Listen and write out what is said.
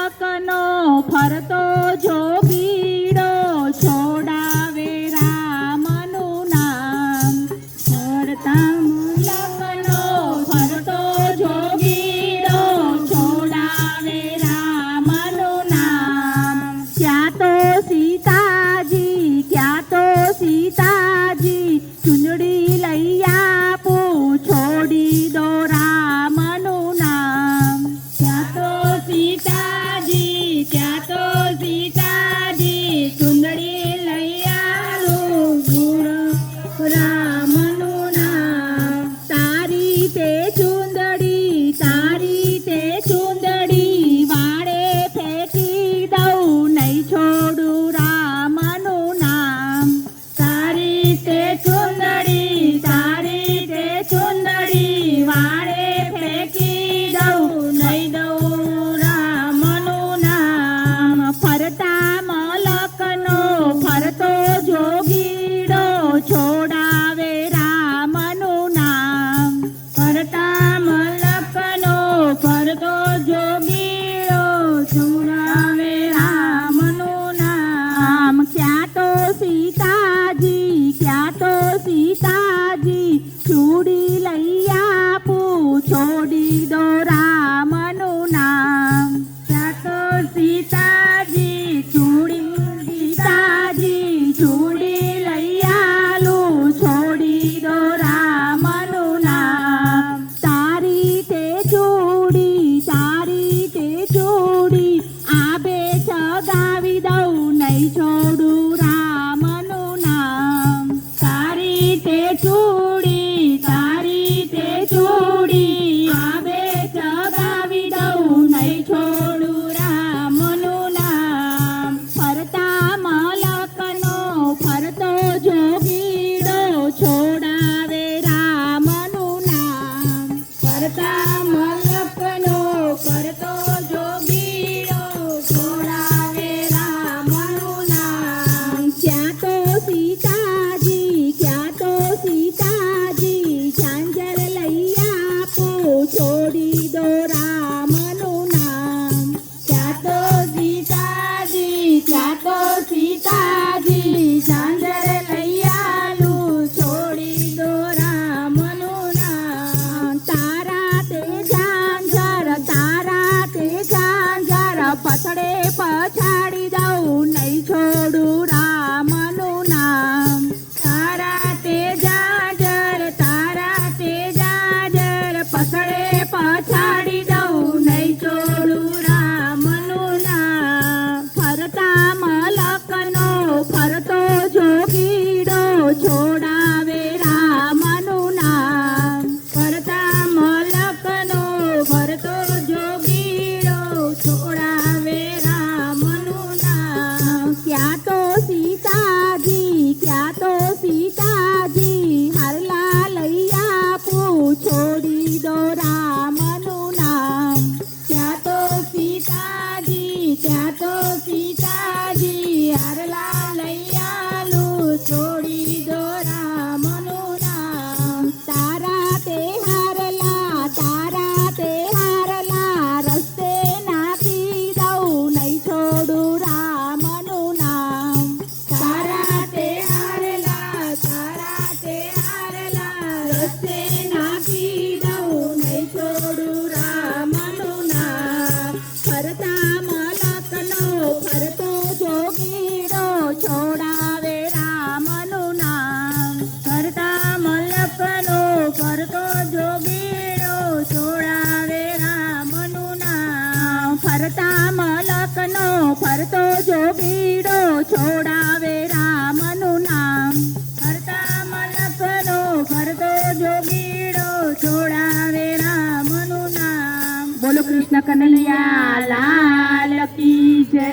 મલકનો ફરતો જોગીડો છોડાવે રામનું નામ. ફરતા મલકનો ફરતો જોગીડો છોડાવે રામનું નામ. ક્યાં તો સીતાજી, ક્યાં તો સીતાજી, ચુંદડી લઈ આપું છોડી દો રામનું નામ. ક્યાં તો સીતાજી, ક્યાં તો સીતાજી, ચુંદડી લઈ આલું રામનું નામ. તારી તે ચુંદડી, તારી તે ચુંદડી વાળે ફેંકી દઉં, નહીં છોડું રામનું નામ. તારી તે ચુંદડી, તારી તે ચુંદડી વાળે ફેંકી દઉં, નહીં દઉં રામનું નામ. ફરતા મલકનો ફરતો જોગીડો છોડાવે રામનું નામ. ફરતા મલકનો ફરતો જોગીડો છોડાવે રામનું નામ. ક્યાં તો સીતાજી, ક્યાં તો સીતાજી, ચૂડી લઈ આપું છોડી દો રામનું નામ. ક્યાં તો સીતાજી, સીતાજી, ચૂડી લઈ આલું છોડી દો રામનું નામ. તારી તે ચૂડી, તારી તે ચૂડી આબે ચગાવી દઉં, નહીં છોડું રામનું નામ. તારી તે ચૂડી, તારી તે ચૂડી આબે ચગાવી દઉં, નહીં છોડું રામનું નામ. ફરતા મલકનો ફરતો જોગીડો છોડાવે રામનું નામ. ફરતા મલકનો ફરતો જોગીડો છોડાવે રામનું નામ. ક્યાં તો સીતાજી, ક્યાં તો સીતાજી, ઝાંઝર લઈ આપું છોડી દો રામનું નામ. ક્યાં તો સીતાજી, ક્યાં તો સીતાજી, ઝાંઝર લઈ આલું છોડી દો રામનું નામ. તારા તે ઝાંઝર, તારા તે ઝાંઝર પછડે પછાડી દઉં, નહીં છોડું રામનું નામ. તારા તે ઝાંઝર, તારા તે ઝાંઝર પછડે પછાડી દઉં, નહીં છોડું રામનું નામ. ફરતા મલકનો ફરતો જોગીડો છોડાવે રામનું નામ. ફરતા મલકનો ફરતો જોગીડો છોડાવે રામનું નામ. ક્યાં તો સીતાજી, ક્યાં તો સીતાજી, હારલા લઈ આપું છોડી દો રામનું નામ. ક્યાં તો સીતાજી, ક્યાં તો સીતાજી, હારલા લઈ આલું છોડી દો રામનું નામ. તારા તે હારલા, તારા તે હારલા રસ્તે નાખી દઉં, નહીં છોડું રામનું નામ. તારા તે હારલા, તારા તે હારલા રસ્તે નાખી દઉં, નહીં છોડું રામનું નામ. ફરતા મલકનો ફરતો જોગીડો છોડાવે રામનું નામ. ફરતા મલકનો ફરતો જોગીડો છોડાવે રામનું નામ. ફરતા મલકનો ફરતો જોગીડો છોડાવે રામનું નામ. ફરતા મલકનો ફરતો જોગીડો છોડાવે રામનું નામ. બોલો કૃષ્ણ કનૈયા લાલ કી જય.